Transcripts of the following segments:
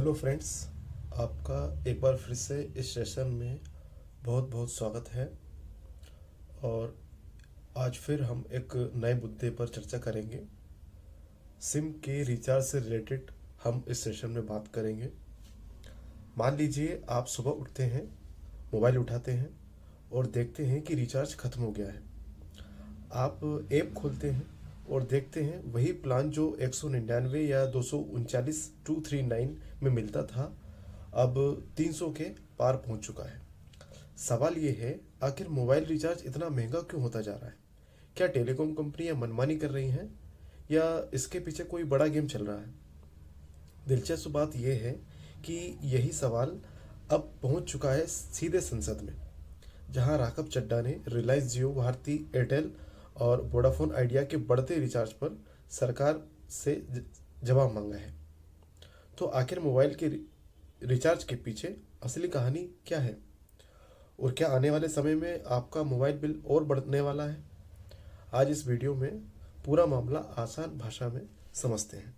Hello friends, आपका एक बार फिर से इस सेशन में बहुत बहुत स्वागत है। और आज फिर हम एक नए मुद्दे पर चर्चा करेंगे। सिम के रिचार्ज से रिलेटेड हम इस सेशन में बात करेंगे। मान लीजिए आप सुबह उठते हैं, मोबाइल उठाते हैं और देखते हैं कि रिचार्ज खत्म हो गया है। आप ऐप खोलते हैं और देखते हैं वही प्लान जो 199 या 239 में मिलता था अब 300 के पार पहुंच चुका है। सवाल ये है, आखिर मोबाइल रिचार्ज इतना महंगा क्यों होता जा रहा है? क्या टेलीकॉम कंपनियां मनमानी कर रही हैं या इसके पीछे कोई बड़ा गेम चल रहा है? दिलचस्प बात यह है कि यही सवाल अब पहुंच चुका है सीधे संसद में, जहां राघव चड्ढा ने रिलायंस जियो, भारती एयरटेल और वोडाफोन आइडिया के बढ़ते रिचार्ज पर सरकार से जवाब मांगा है। तो आखिर मोबाइल के रिचार्ज के पीछे असली कहानी क्या है और क्या आने वाले समय में आपका मोबाइल बिल और बढ़ने वाला है? आज इस वीडियो में पूरा मामला आसान भाषा में समझते हैं।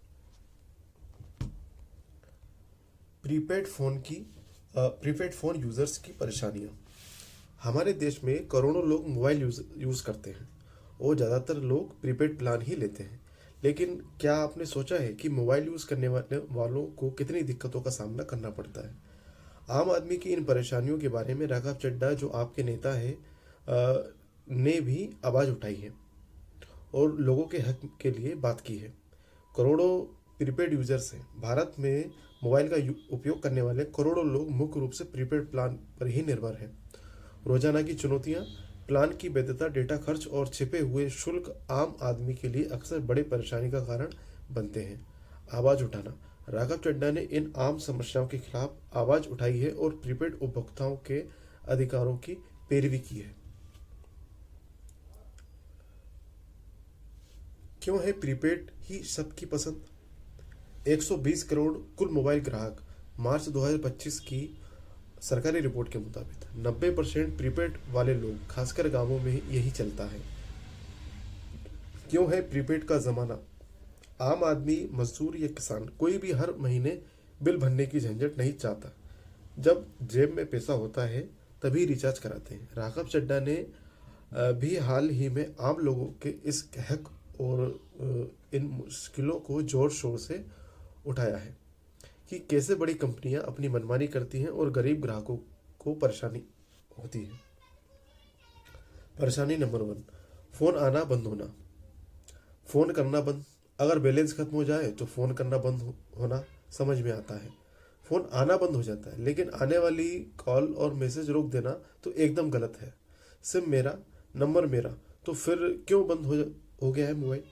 प्रीपेड फ़ोन यूज़र्स की परेशानियाँ। हमारे देश में करोड़ों लोग मोबाइल यूज़ करते हैं और ज़्यादातर लोग प्रीपेड प्लान ही लेते हैं। लेकिन क्या आपने सोचा है कि मोबाइल यूज़ करने वालों को कितनी दिक्कतों का सामना करना पड़ता है? आम आदमी की इन परेशानियों के बारे में राघव चड्ढा, जो आपके नेता है, ने भी आवाज़ उठाई है और लोगों के हक के लिए बात की है। करोड़ों प्रीपेड यूजर्स हैं। भारत में मोबाइल का उपयोग करने वाले करोड़ों लोग मुख्य रूप से प्रीपेड प्लान पर ही निर्भर हैं। रोजाना की चुनौतियां, प्लान की वैधता, डेटा खर्च और छिपे हुए शुल्क आम आदमी के लिए अक्सर बड़े परेशानी का कारण बनते हैं। आवाज़ उठाना। राघव चड्ढा ने इन आम समस्याओं के खिलाफ आवाज़ उठाई है और प्रीपेड उपभोक्ताओं के अधिकारों की पैरवी की है। क्यों है प्रीपेड ही सबकी पसंद? 120 करोड़ कुल मोबाइल ग्राहक, मार्च 2025 की सरकारी रिपोर्ट के मुताबिक 90% प्रीपेड वाले लोग, खासकर गांवों में यही चलता है। क्यों है प्रीपेड का जमाना? आम आदमी, मजदूर या किसान, कोई भी हर महीने बिल भरने की झंझट नहीं चाहता। जब जेब में पैसा होता है तभी रिचार्ज कराते हैं। राघव चड्ढा ने भी हाल ही में आम लोगों के इस हक और इन मुश्किलों को जोर शोर से उठाया है कि कैसे बड़ी कंपनियां अपनी मनमानी करती हैं और गरीब ग्राहकों को परेशानी होती है। परेशानी नंबर 1, फ़ोन आना बंद होना। फ़ोन करना बंद। अगर बैलेंस खत्म हो जाए तो फ़ोन करना बंद होना समझ में आता है। फ़ोन आना बंद हो जाता है, लेकिन आने वाली कॉल और मैसेज रोक देना तो एकदम गलत है। सिम मेरा, नंबर मेरा, तो फिर क्यों बंद हो गया है मोबाइल?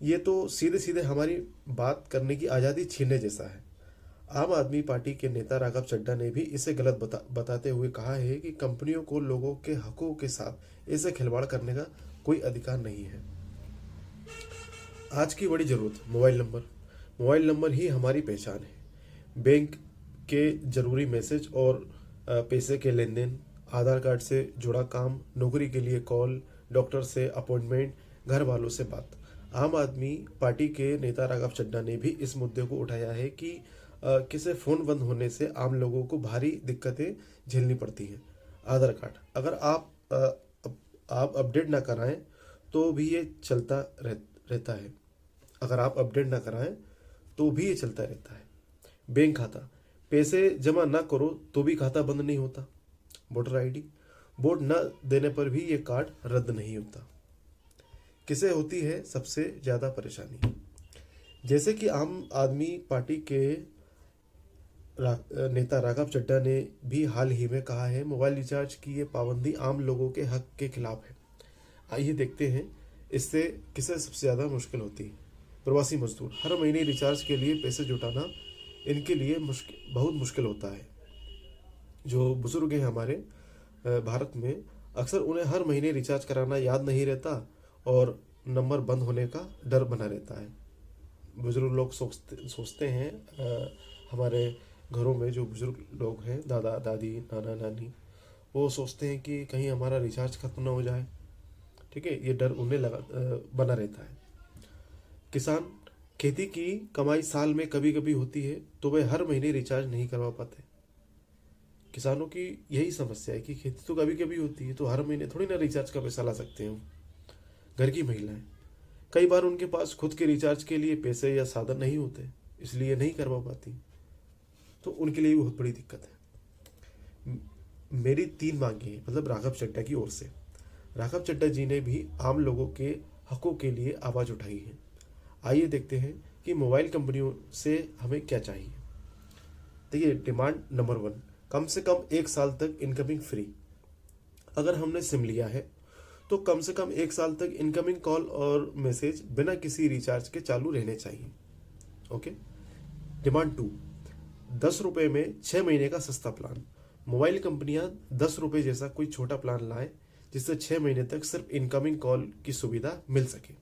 ये तो सीधे सीधे हमारी बात करने की आज़ादी छीनने जैसा है। आम आदमी पार्टी के नेता राघव चड्ढा ने भी इसे गलत बताते हुए कहा है कि कंपनियों को लोगों के हकों के साथ ऐसे खिलवाड़ करने का कोई अधिकार नहीं है। आज की बड़ी ज़रूरत, मोबाइल नंबर। मोबाइल नंबर ही हमारी पहचान है। बैंक के ज़रूरी मैसेज और पैसे के लेन देन, आधार कार्ड से जुड़ा काम, नौकरी के लिए कॉल, डॉक्टर से अपॉइंटमेंट, घर वालों से बात। आम आदमी पार्टी के नेता राघव चड्ढा ने भी इस मुद्दे को उठाया है कि किसे फ़ोन बंद होने से आम लोगों को भारी दिक्कतें झेलनी पड़ती हैं। आधार कार्ड, अगर आप अपडेट ना कराएं तो भी ये चलता रहता है। अगर आप अपडेट ना कराएं तो भी ये चलता रहता है। बैंक खाता, पैसे जमा ना करो तो भी खाता बंद नहीं होता। वोटर आईडी, वोट न देने पर भी ये कार्ड रद्द नहीं होता। किसे होती है सबसे ज़्यादा परेशानी? जैसे कि आम आदमी पार्टी के नेता राघव चड्ढा ने भी हाल ही में कहा है, मोबाइल रिचार्ज की ये पाबंदी आम लोगों के हक के खिलाफ है। आइए देखते हैं इससे किसे सबसे ज़्यादा मुश्किल होती है। प्रवासी मजदूर, हर महीने रिचार्ज के लिए पैसे जुटाना इनके लिए बहुत मुश्किल होता है। जो बुजुर्ग हैं हमारे भारत में, अक्सर उन्हें हर महीने रिचार्ज कराना याद नहीं रहता और नंबर बंद होने का डर बना रहता है। बुजुर्ग लोग सोचते हैं, हमारे घरों में जो बुजुर्ग लोग हैं, दादा दादी, नाना नानी, वो सोचते हैं कि कहीं हमारा रिचार्ज खत्म ना हो जाए। ठीक है, ये डर उन्हें बना रहता है। किसान, खेती की कमाई साल में कभी कभी होती है तो वे हर महीने रिचार्ज नहीं करवा पाते। किसानों की यही समस्या है कि खेती तो कभी कभी होती है तो हर महीने थोड़ी ना रिचार्ज का पैसा ला सकते हैं हम। घर की महिलाएं, कई बार उनके पास खुद के रिचार्ज के लिए पैसे या साधन नहीं होते, इसलिए नहीं करवा पाती, तो उनके लिए भी बहुत बड़ी दिक्कत है। मेरी 3 मांगे हैं, मतलब राघव चड्ढा की ओर से। राघव चड्ढा जी ने भी आम लोगों के हकों के लिए आवाज़ उठाई है। आइए देखते हैं कि मोबाइल कंपनियों से हमें क्या चाहिए। देखिए, डिमांड नंबर 1, कम से कम 1 साल तक इनकमिंग फ्री। अगर हमने सिम लिया है तो कम से कम 1 साल तक इनकमिंग कॉल और मैसेज बिना किसी रिचार्ज के चालू रहने चाहिए। ओके। डिमांड 2, 10 रुपये में 6 महीने का सस्ता प्लान। मोबाइल कंपनियां 10 रुपये जैसा कोई छोटा प्लान लाएं जिससे 6 महीने तक सिर्फ इनकमिंग कॉल की सुविधा मिल सके।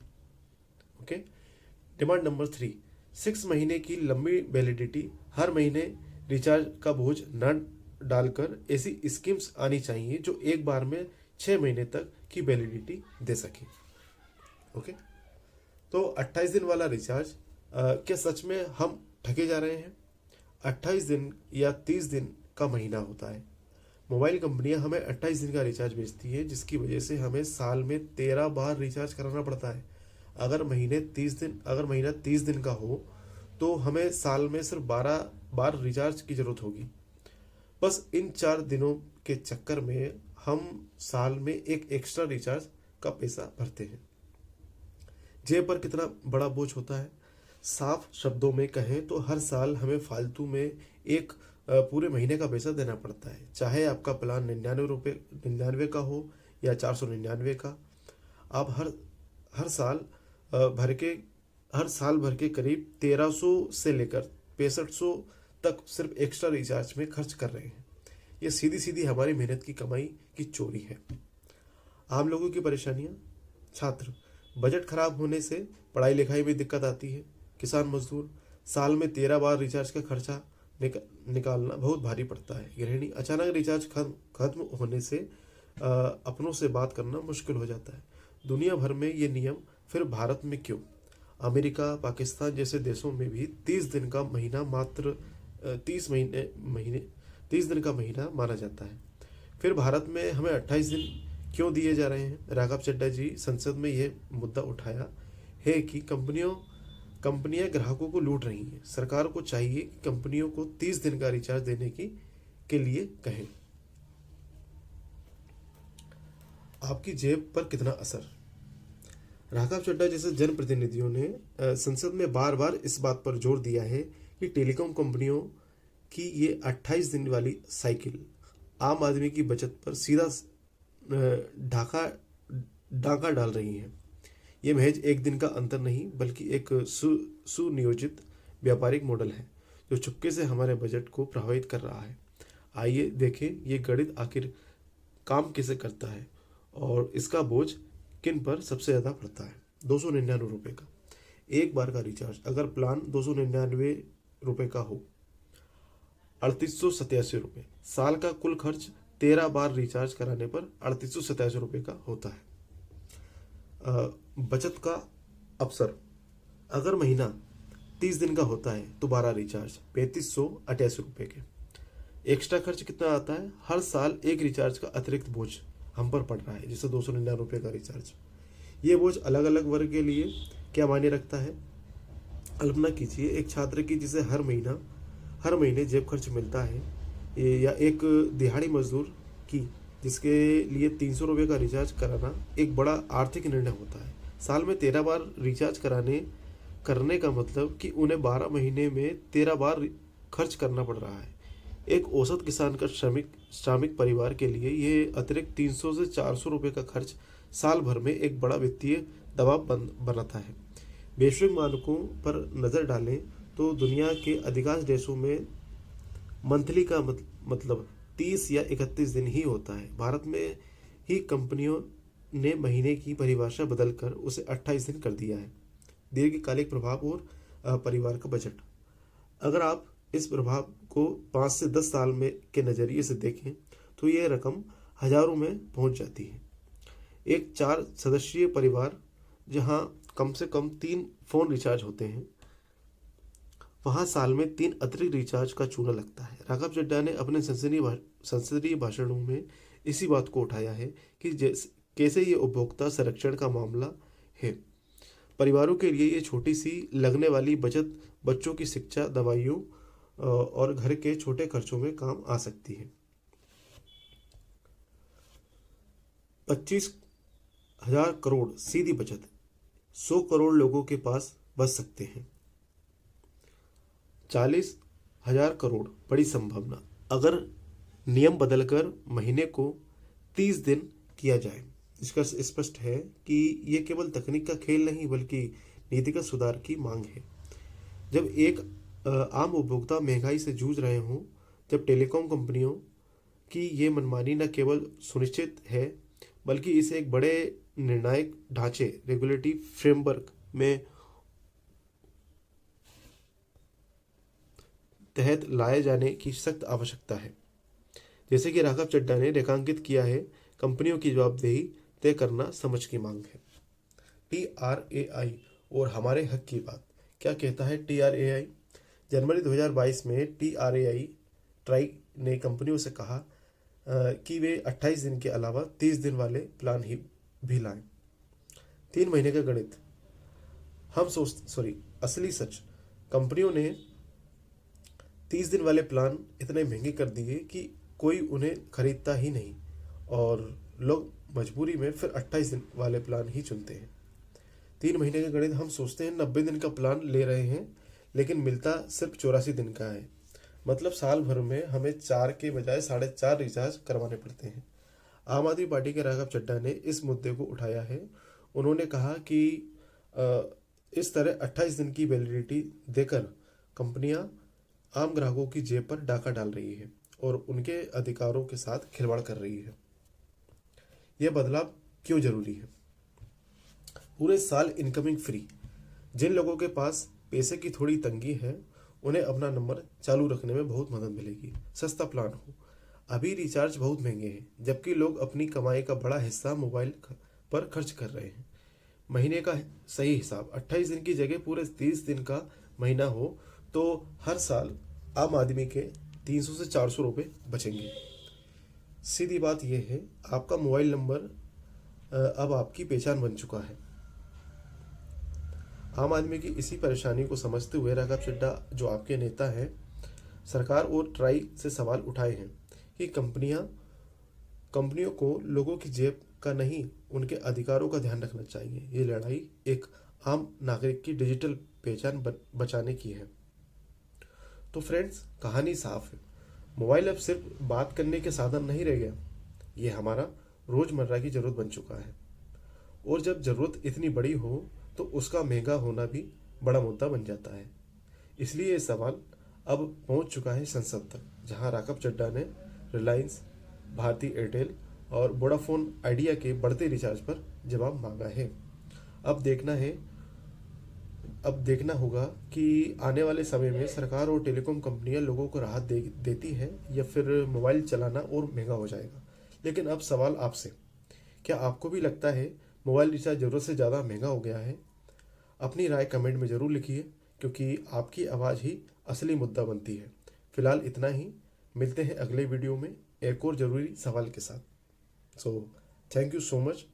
ओके। डिमांड नंबर 3, 6 महीने की लंबी वैलिडिटी। हर महीने रिचार्ज का बोझ न डालकर ऐसी स्कीम्स आनी चाहिए जो एक बार में 6 महीने तक की वैलिडिटी दे सके। ओके। तो 28 दिन वाला रिचार्ज, क्या सच में हम ठगे जा रहे हैं? 28 दिन या 30 दिन का महीना होता है। मोबाइल कंपनियां हमें 28 दिन का रिचार्ज बेचती है जिसकी वजह से हमें साल में 13 बार रिचार्ज कराना पड़ता है। अगर महीना 30 दिन का हो तो हमें साल में सिर्फ 12 बार रिचार्ज की जरूरत होगी। बस इन 4 दिनों के चक्कर में हम साल में एक एक्स्ट्रा रिचार्ज का पैसा भरते हैं। जेब पर कितना बड़ा बोझ होता है। साफ शब्दों में कहें तो हर साल हमें फालतू में एक पूरे महीने का पैसा देना पड़ता है, चाहे आपका प्लान 99 का हो या 499 का। आप हर साल भर के करीब 1300 से लेकर 6500 तक सिर्फ एक्स्ट्रा रिचार्ज में खर्च कर रहे हैं। ये सीधी सीधी हमारी मेहनत की कमाई की चोरी है। आम लोगों की परेशानियां। छात्र, बजट खराब होने से पढ़ाई लिखाई में दिक्कत आती है। किसान मजदूर, साल में 13 बार रिचार्ज का खर्चा निकालना बहुत भारी पड़ता है। गृहिणी, अचानक रिचार्ज खत्म होने से अपनों से बात करना मुश्किल हो जाता है। दुनिया भर में ये नियम, फिर भारत में क्यों? अमेरिका, पाकिस्तान जैसे देशों में भी 30 दिन का महीना मात्र 30 दिन का महीना माना जाता है। फिर भारत में हमें 28 दिन क्यों दिए जा रहे हैं? राघव चड्ढा जी संसद में यह मुद्दा उठाया है कि कंपनियां ग्राहकों को लूट रही हैं। सरकार को चाहिए कि कंपनियों को 30 दिन का रिचार्ज देने के लिए कहें। आपकी जेब पर कितना असर? राघव चड्ढा जैसे जनप्रतिनिधियों ने संसद में बार बार इस बात पर जोर दिया है कि टेलीकॉम कंपनियों की ये 28 दिन वाली साइकिल आम आदमी की बचत पर सीधा डाका डाल रही है। ये महज एक दिन का अंतर नहीं बल्कि एक सुनियोजित व्यापारिक मॉडल है जो चुपके से हमारे बजट को प्रभावित कर रहा है। आइए देखें ये गणित आखिर काम कैसे करता है और इसका बोझ किन पर सबसे ज़्यादा पड़ता है। 299 रुपये का एक बार का रिचार्ज। अगर प्लान 299 रुपये का हो, 3887 रुपये। साल का कुल खर्च 13 बार रिचार्ज कराने पर 3887 रुपये का होता है। बचत का अवसर, अगर महीना 30 दिन का होता है तो 12 रिचार्ज 3588 रुपये के। एक्स्ट्रा खर्च कितना आता है? हर साल एक रिचार्ज का अतिरिक्त बोझ हम पर पड़ रहा है, जैसे 299 रुपये का रिचार्ज। ये बोझ अलग अलग वर्ग के लिए क्या मायने रखता है? कल्पना कीजिए एक छात्र की जिसे हर महीने जेब खर्च मिलता है, या एक दिहाड़ी मजदूर की जिसके लिए 300 रुपये का रिचार्ज कराना एक बड़ा आर्थिक निर्णय होता है। साल में 13 बार रिचार्ज करने का मतलब कि उन्हें 12 महीने में 13 बार खर्च करना पड़ रहा है। एक औसत किसान का श्रमिक परिवार के लिए ये अतिरिक्त 300 से 400 रुपये का खर्च साल भर में एक बड़ा वित्तीय दबाव बनाता है। वैश्विक मानकों पर नज़र डालें तो दुनिया के अधिकांश देशों में मंथली का मतलब 30 या 31 दिन ही होता है। भारत में ही कंपनियों ने महीने की परिभाषा बदलकर उसे 28 दिन कर दिया है। दीर्घकालिक प्रभाव और परिवार का बजट, अगर आप इस प्रभाव को 5 से 10 साल में के नज़रिए से देखें तो यह रकम हजारों में पहुंच जाती है। एक 4 सदस्यीय परिवार जहां कम से कम 3 फ़ोन रिचार्ज होते हैं, वहाँ साल में 3 अतिरिक्त रिचार्ज का चूना लगता है। राघव चड्ढा ने अपने संसदीय भाषणों में इसी बात को उठाया है कि कैसे ये उपभोक्ता संरक्षण का मामला है। परिवारों के लिए ये छोटी सी लगने वाली बचत बच्चों की शिक्षा, दवाइयों और घर के छोटे खर्चों में काम आ सकती है। 25,000 करोड़ सीधी बचत, 100 करोड़ लोगों के पास बच सकते हैं। 40,000 करोड़ बड़ी संभावना, अगर नियम बदलकर महीने को 30 दिन किया जाए। इसका स्पष्ट है कि ये केवल तकनीक का खेल नहीं बल्कि नीतिगत सुधार की मांग है। जब एक आम उपभोक्ता महंगाई से जूझ रहे हों, जब टेलीकॉम कंपनियों की ये मनमानी न केवल सुनिश्चित है बल्कि इसे एक बड़े निर्णायक ढांचे, रेगुलेटरी फ्रेमवर्क में तहत लाए जाने की सख्त आवश्यकता है। जैसे कि राघव चड्ढा ने रेखांकित किया है, कंपनियों की जवाबदेही तय करना समझ की मांग है। TRAI और हमारे हक की बात। क्या कहता है TRAI? जनवरी 2022 में ट्राई ने कंपनियों से कहा कि वे 28 दिन के अलावा 30 दिन वाले प्लान ही भी लाएं। 3 महीने का गणित। असली सच, कंपनियों ने 30 दिन वाले प्लान इतने महंगे कर दिए कि कोई उन्हें खरीदता ही नहीं और लोग मजबूरी में फिर 28 दिन वाले प्लान ही चुनते हैं। 3 महीने का गणित। हम सोचते हैं 90 दिन का प्लान ले रहे हैं, लेकिन मिलता सिर्फ 84 दिन का है। मतलब साल भर में हमें 4 के बजाय 4.5 रिचार्ज करवाने पड़ते हैं। आम आदमी पार्टी के राघव चड्ढा ने इस मुद्दे को उठाया है। उन्होंने कहा कि इस तरह 28 दिन की वैलिडिटी देकर कंपनियां आम ग्राहकों की जेब पर डाका डाल रही है और उनके अधिकारों के साथ खिलवाड़ कर रही है। यह बदलाव क्यों जरूरी है? पूरे साल इनकमिंग फ्री। जिन लोगों के पास पैसे की थोड़ी तंगी है, उन्हें अपना नंबर चालू रखने में बहुत मदद मिलेगी। सस्ता प्लान हो। अभी रिचार्ज बहुत महंगे हैं, जबकि लोग अपनी कमाई का बड़ा हिस्सा मोबाइल पर खर्च कर रहे हैं। महीने का सही हिसाब, 28 दिन की जगह पूरे 30 दिन का महीना हो तो हर साल आम आदमी के 300 से 400 रुपये बचेंगे। सीधी बात यह है, आपका मोबाइल नंबर अब आपकी पहचान बन चुका है। आम आदमी की इसी परेशानी को समझते हुए राघव चड्ढा, जो आपके नेता हैं, सरकार और ट्राई से सवाल उठाए हैं कि कंपनियों को लोगों की जेब का नहीं, उनके अधिकारों का ध्यान रखना चाहिए। ये लड़ाई एक आम नागरिक की डिजिटल पहचान बचाने की है। तो फ्रेंड्स, कहानी साफ है। मोबाइल अब सिर्फ बात करने के साधन नहीं रह गया, ये हमारा रोजमर्रा की जरूरत बन चुका है। और जब जरूरत इतनी बड़ी हो तो उसका महंगा होना भी बड़ा मुद्दा बन जाता है। इसलिए ये सवाल अब पहुंच चुका है संसद तक, जहां राघव चड्ढा ने रिलायंस, भारती एयरटेल और वोडाफोन आइडिया के बढ़ते रिचार्ज पर जवाब मांगा है। अब देखना होगा कि आने वाले समय में सरकार और टेलीकॉम कंपनियां लोगों को राहत देती है या फिर मोबाइल चलाना और महंगा हो जाएगा। लेकिन अब सवाल आपसे, क्या आपको भी लगता है मोबाइल रिचार्ज ज़रूरत से ज़्यादा महंगा हो गया है? अपनी राय कमेंट में ज़रूर लिखिए, क्योंकि आपकी आवाज़ ही असली मुद्दा बनती है। फिलहाल इतना ही, मिलते हैं अगले वीडियो में एक और ज़रूरी सवाल के साथ। So thank you so much.